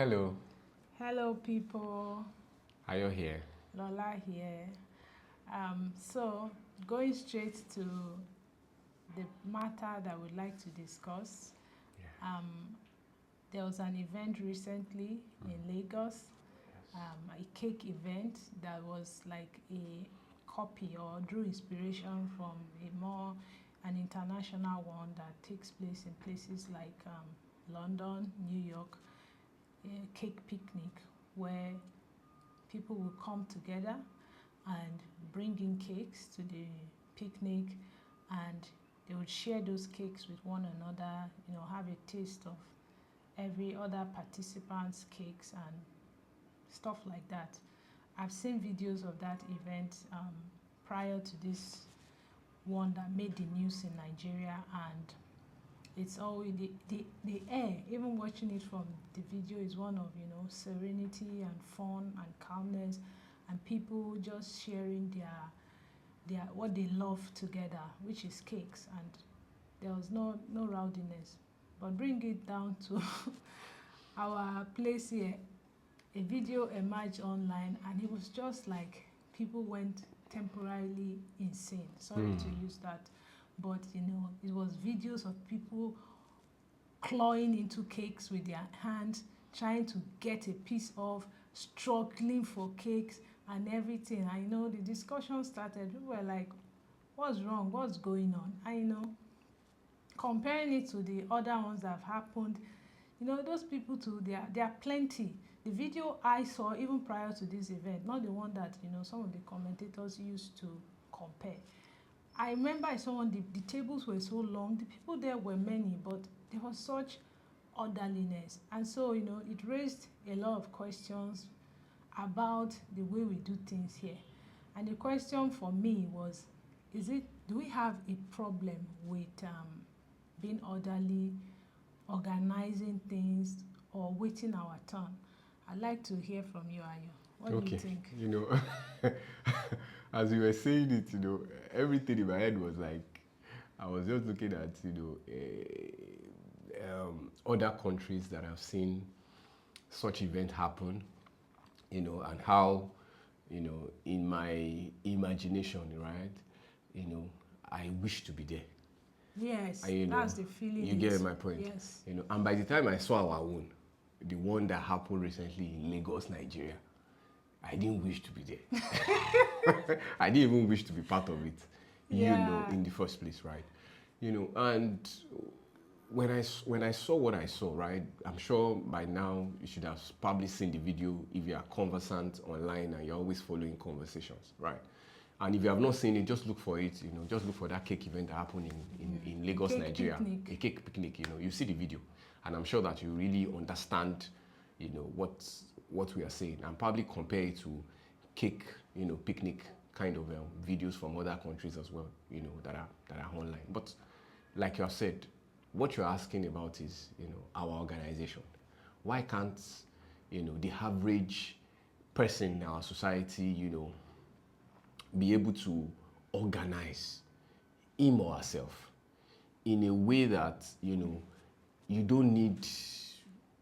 Hello. Hello, people. Ayo here. Lola here. So, going straight to the matter that we'd like to discuss. Um, there was an event recently in Lagos, a cake event that was like a copy or drew inspiration from an international one that takes place in places like London, New York, a cake picnic where people will come together and bring in cakes to the picnic, and they would share those cakes with one another, have a taste of every other participant's cakes and stuff like that. I've seen videos of that event prior to this one that made the news in Nigeria, and it's always the air, even watching it from the video, is one of serenity and fun and calmness, and people just sharing their what they love together, which is cakes, and there was no rowdiness. But bring it down to our place here, a video emerged online, and it was just like people went temporarily insane. Sorry to use that, but it was videos of people clawing into cakes with their hands, trying to get a piece of, struggling for cakes and everything. I know the discussion started. People were like, what's wrong? What's going on? Comparing it to the other ones that have happened, those people too, there are plenty. The video I saw even prior to this event, not the one that some of the commentators used to compare. I remember I saw the tables were so long, the people there were many, but there was such orderliness. And so, it raised a lot of questions about the way we do things here. And the question for me was, do we have a problem with being orderly, organizing things, or waiting our turn? I'd like to hear from you, Ayo. What do you think? As you were saying it, everything in my head was like, I was just looking at, other countries that have seen such event happen, and how, in my imagination, right, I wish to be there. Yes, And, that's the feeling. You get my point. Yes. And by the time I saw our own, the one that happened recently in Lagos, Nigeria, I didn't wish to be there. I didn't even wish to be part of it, in the first place, right? And when I saw what I saw, right, I'm sure by now you should have probably seen the video if you are conversant online and you're always following conversations, right? And if you have not seen it, just look for it, just look for that cake event that happened in Lagos, Cake Nigeria. picnic. A cake picnic, you see the video. And I'm sure that you really understand, what we are saying, and probably compare it to cake, picnic kind of videos from other countries as well, that are online. But like you have said, what you're asking about is, our organization. Why can't, the average person in our society, be able to organize him or herself in a way that, you don't need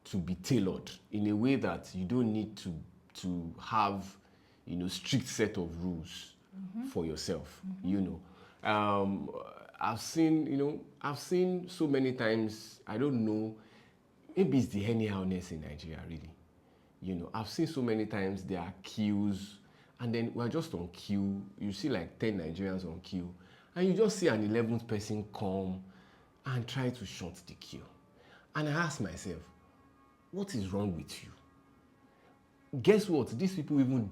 to be tailored, in a way that you don't need to have, strict set of rules for yourself. I've seen so many times, I don't know, maybe it's the anyhowness in Nigeria, really. I've seen so many times there are queues, and then we're just on queue. You see like 10 Nigerians on queue, and you just see an 11th person come and try to short the queue. And I ask myself, what is wrong with you? Guess what? These people even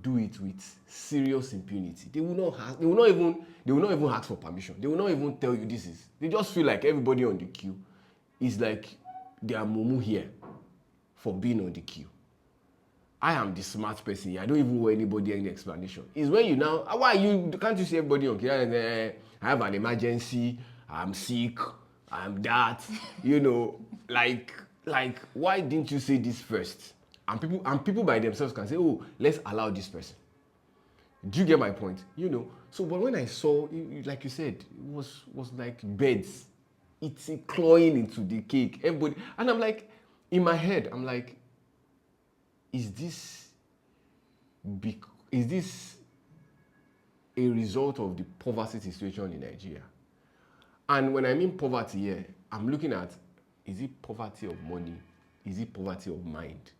do it with serious impunity. They will not even ask for permission. They will not even tell you this is. They just feel like everybody on the queue is like they are mumu here for being on the queue. I am the smart person here. I don't even owe anybody any explanation. It's when you now, why you can't you see everybody on queue? I have an emergency. I'm sick. I'm that. Like why didn't you say this first? And people by themselves can say, oh, let's allow this person. Do you get my point? So but when I saw, like you said, it was like birds. It's clawing into the cake. Everybody, and I'm like, in my head, I'm like, is this is this a result of the poverty situation in Nigeria? And when I mean poverty here, I'm looking at, is it poverty of money? Is it poverty of mind?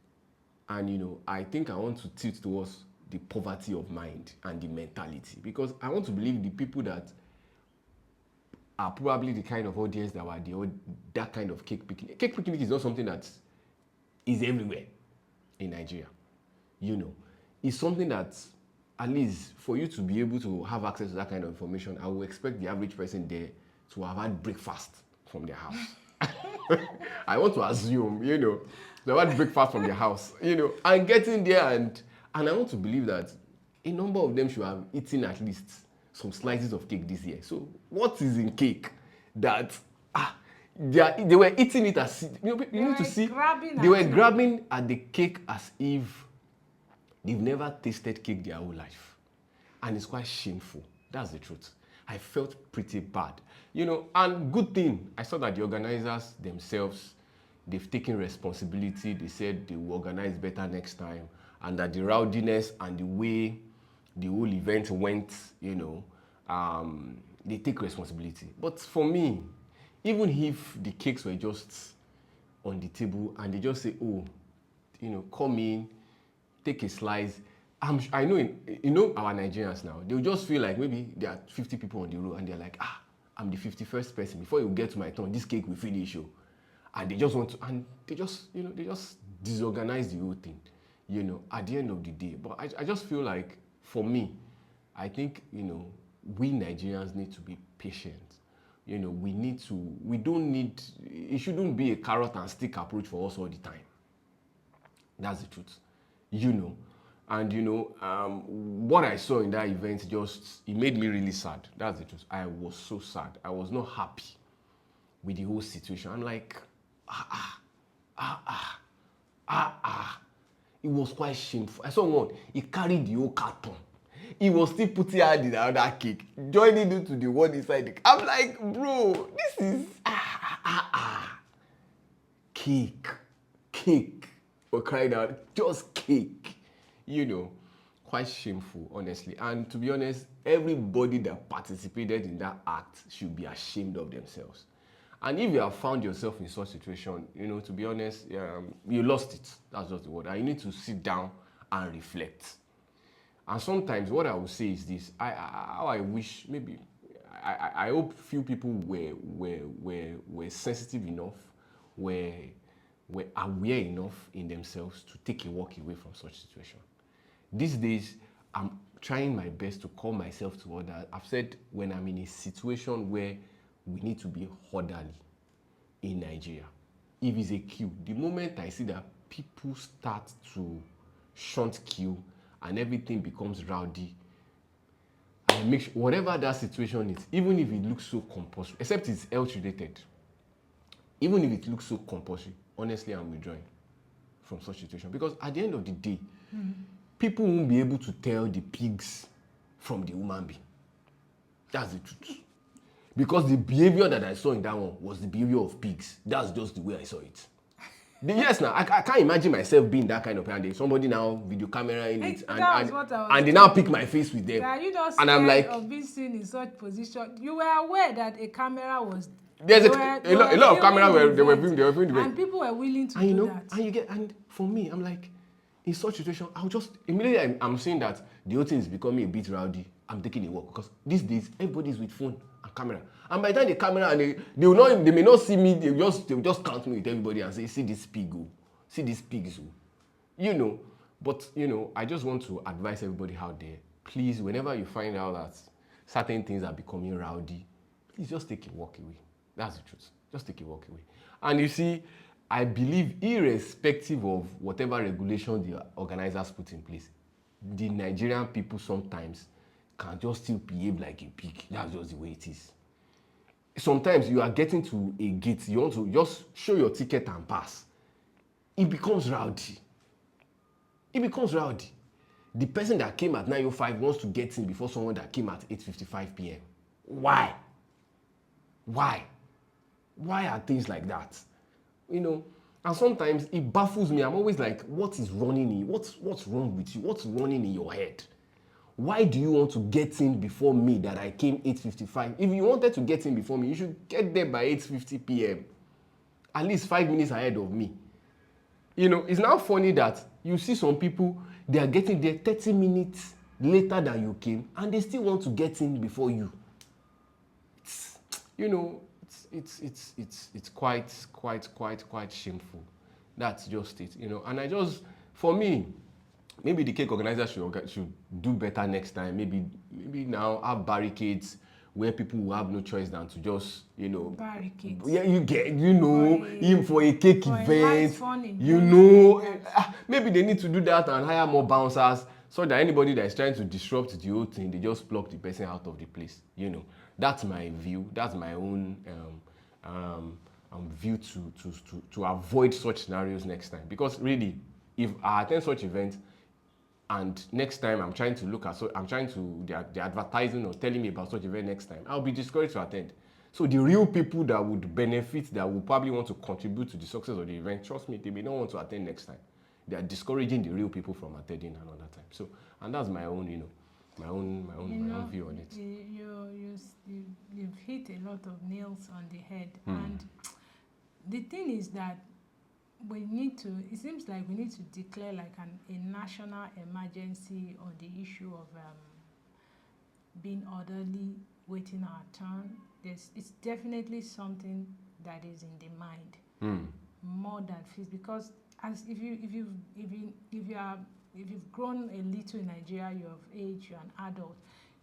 And I think I want to tilt towards the poverty of mind and the mentality, because I want to believe the people that are probably the kind of audience that were that kind of cake picnic. Cake picnic is not something that is everywhere in Nigeria. It's something that, at least for you to be able to have access to that kind of information, I will expect the average person there to have had breakfast from their house. I want to assume, they had breakfast from their house, and getting there, and I want to believe that a number of them should have eaten at least some slices of cake this year. So what is in cake that they were eating it as you need to see they were grabbing at the cake as if they've never tasted cake their whole life, and it's quite shameful. That's the truth. I felt pretty bad, and good thing I saw that the organizers themselves, they've taken responsibility. They said they will organize better next time, and that the rowdiness and the way the whole event went, they take responsibility. But for me, even if the cakes were just on the table and they just say, oh, come in, take a slice, I know, our Nigerians now, they'll just feel like maybe there are 50 people on the row and they're like, I'm the 51st person. Before you get to my turn, this cake will finish you. And they just want to, and they just disorganize the whole thing, at the end of the day. But I just feel like, for me, I think, we Nigerians need to be patient. It shouldn't be a carrot and stick approach for us all the time. That's the truth. And what I saw in that event, it made me really sad. That's the truth. I was so sad. I was not happy with the whole situation. I'm like, It was quite shameful. I saw one, he carried the whole carton. He was still putting out the other cake, joining it to the one inside the cake. I'm like, bro, this is cake. We're crying out, just cake. Quite shameful, honestly. And to be honest, everybody that participated in that act should be ashamed of themselves. And if you have found yourself in such a situation, to be honest, you lost it. That's just the word. And you need to sit down and reflect. And sometimes what I would say is this: I wish, maybe I hope few people were sensitive enough, were aware enough in themselves to take a walk away from such situation. These days, I'm trying my best to call myself to order. I've said, when I'm in a situation where we need to be orderly in Nigeria, if it's a queue, the moment I see that people start to shunt queue and everything becomes rowdy, I make sure whatever that situation is, even if it looks so compulsory, except it's health related, even if it looks so compulsory, honestly, I'm withdrawing from such situation. Because at the end of the day, people won't be able to tell the pigs from the human being. That's the truth. Because the behavior that I saw in that one was the behavior of pigs. That's just the way I saw it. Yes, now I can't imagine myself being that kind of person. Somebody now video camera in it, and they now pick my face with them. Are you not and I'm like, of being seen in such position? You were aware that a camera was. There's a lot of cameras where they were filming the event, and people were willing to do that. And for me, I'm like, in such situation, I'll just immediately I'm saying that the whole thing is becoming a bit rowdy. I'm taking a walk, because these days everybody's with phone and camera, and by the time the camera and they may not see me, they'll just count me with everybody and say, see this pig, see this pigs, But I just want to advise everybody out there, please, whenever you find out that certain things are becoming rowdy, please just take a walk away. That's the truth. Just take a walk away. And you see, I believe, irrespective of whatever regulations the organizers put in place, the Nigerian people sometimes can just still behave like a pig. That's just the way it is. Sometimes you are getting to a gate, you want to just show your ticket and pass. It becomes rowdy. The person that came at 9:05 wants to get in before someone that came at 8:55 p.m. Why are things like that? And sometimes it baffles me. I'm always like, what is running in? What's wrong with you? What's running in your head? Why do you want to get in before me that I came 8:55? If you wanted to get in before me, you should get there by 8:50 p.m. At least 5 minutes ahead of me. It's now funny that you see some people, they are getting there 30 minutes later than you came, and they still want to get in before you. It's quite shameful. That's just it. And for me, maybe the cake organizer should do better next time. Maybe now have barricades where people will have no choice than to just, barricades. Yeah, him for a cake for event. A light fun event Maybe they need to do that and hire more bouncers so that anybody that is trying to disrupt the whole thing, they just pluck the person out of the place. That's my view. That's my own view to avoid such scenarios next time. Because really, if I attend such events and next time I'm trying to they're advertising or telling me about such event next time, I'll be discouraged to attend. So the real people that would benefit, that would probably want to contribute to the success of the event, trust me, they may not want to attend next time. They are discouraging the real people from attending another time. So, and that's my own, my own view on it. You've hit a lot of nails on the head, and the thing is that it seems like we need to declare like a national emergency on the issue of being orderly, waiting our turn. It's definitely something that is in the mind more than fees, because as if you've grown a little in Nigeria, you're of age, you're an adult,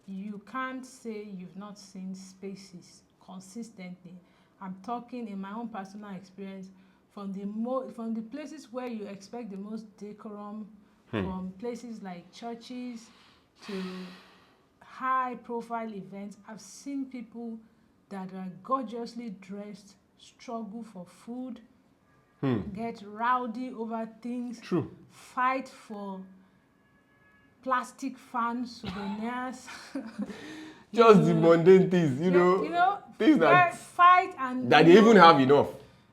you can't say you've not seen spaces consistently. I'm talking in my own personal experience, from the places where you expect the most decorum, from places like churches to high profile events. I've seen people that are gorgeously dressed struggle for food, get rowdy over things, True. fight for plastic fans, souvenirs. Just the mundane things, things that fight and that they even have enough.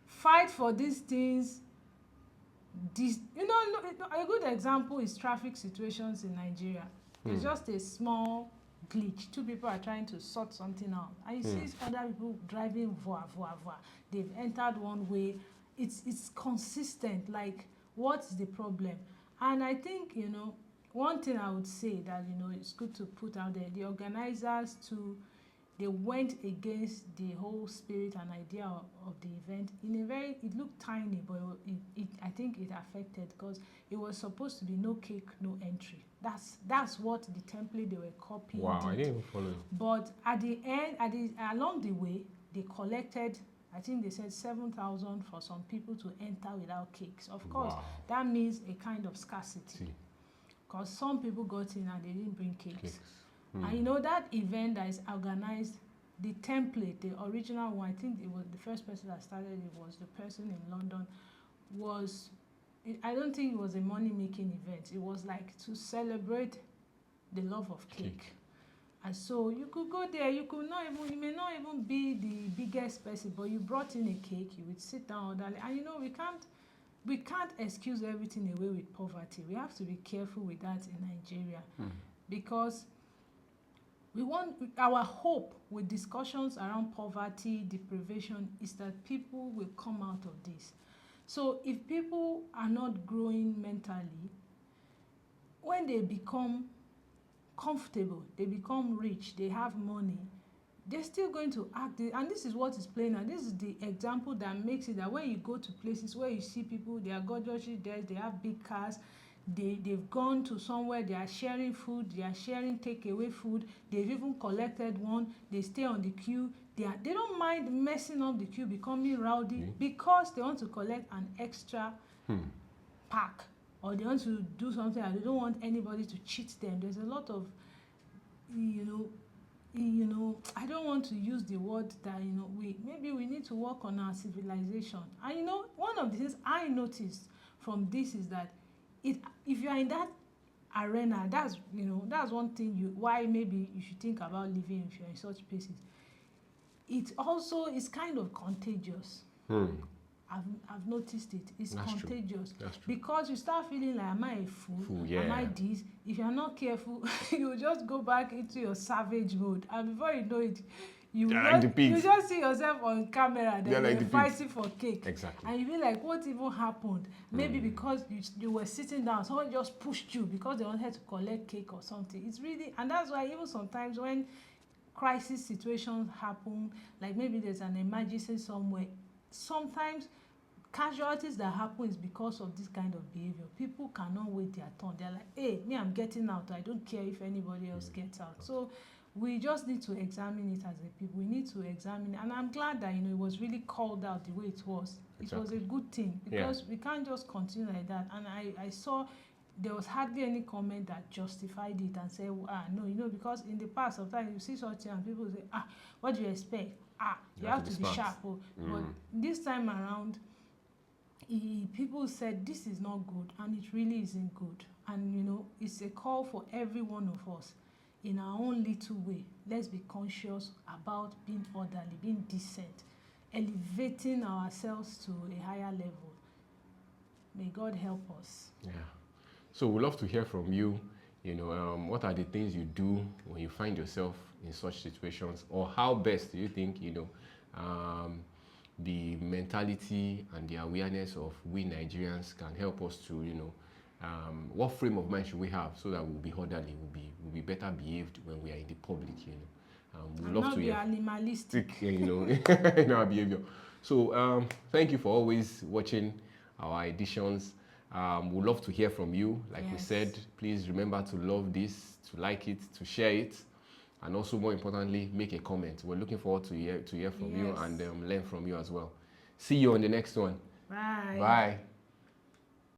Fight for these things. A good example is traffic situations in Nigeria. It's just a small glitch. Two people are trying to sort something out, and you see other people driving voa voa voa. They've entered one way. It's consistent. Like, what's the problem? And I think one thing I would say that it's good to put out there. The organizers too, they went against the whole spirit and idea of the event it looked tiny, but I think it affected, because it was supposed to be no cake, no entry. That's what the template they were copying. Wow, I didn't even follow it. But at the end, along the way, they collected, I think they said 7,000 for some people to enter without cakes. Of course, that means a kind of scarcity, because some people got in and they didn't bring cakes. And that event that is organized, the template, the original one, I think it was the first person that started it was the person in London, I don't think it was a money-making event. It was like to celebrate the love of cake. And so you could go there, you may not even be the biggest person, but you brought in a cake, you would sit down orderly. And we can't excuse everything away with poverty. We have to be careful with that in Nigeria, because our hope with discussions around poverty, deprivation, is that people will come out of this. So if people are not growing mentally, when they become comfortable, they become rich, they have money, they're still going to act. And this is what is playing out. This is the example that makes it that when you go to places where you see people, they are gorgeously dressed, they have big cars, they've gone to somewhere, they are sharing food, they are sharing takeaway food, they've even collected one, they stay on the queue, they don't mind messing up the queue, becoming rowdy, because they want to collect an extra pack, or they want to do something and they don't want anybody to cheat them. There's a lot of I don't want to use the word that maybe we need to work on our civilization. And one of the things I noticed from this is that if you are in that arena, that's one thing why maybe you should think about living if you're in such places. It also is kind of contagious. I've noticed it. It's That's true. contagious. That's true. Because you start feeling like, am I a fool? Yeah. Am I this? If you're not careful, you just go back into your savage mode. And before you know it, you Like the pigs. you just see yourself on camera that They're like you're the pigs. fighting for cake. Exactly. And you be like, what even happened? Maybe because you were sitting down, someone just pushed you because they wanted to collect cake or something. It's really, and that's why even sometimes when crisis situations happen, like maybe there's an emergency somewhere, sometimes casualties that happen is because of this kind of behavior. People cannot wait their turn. They're like, hey, me, I'm getting out. I don't care if anybody else gets out. So we just need to examine it as a people. We need to examine it. And I'm glad that, it was really called out the way it was. It was a good thing, because we can't just continue like that. And I saw there was hardly any comment that justified it and said, no, because in the past, sometimes you see something and people say, what do you expect? You have to be sharp. But this time around, people said this is not good, and it really isn't good. And it's a call for every one of us in our own little way. Let's be conscious about being orderly, being decent, elevating ourselves to a higher level. May God help us. Yeah. So we'd love to hear from you. What are the things you do when you find yourself in such situations, or how best do you think the mentality and the awareness of we Nigerians can help us to what frame of mind should we have so that we'll be orderly, we'll be better behaved when we are in the public. We'd love not to be hear animalistic. in our behavior. So thank you for always watching our editions. We'd love to hear from you. Like we said, please remember to love this, to like it, to share it, and also more importantly, make a comment. We're looking forward to hear from you and learn from you as well. See you on the next one. Bye. Bye.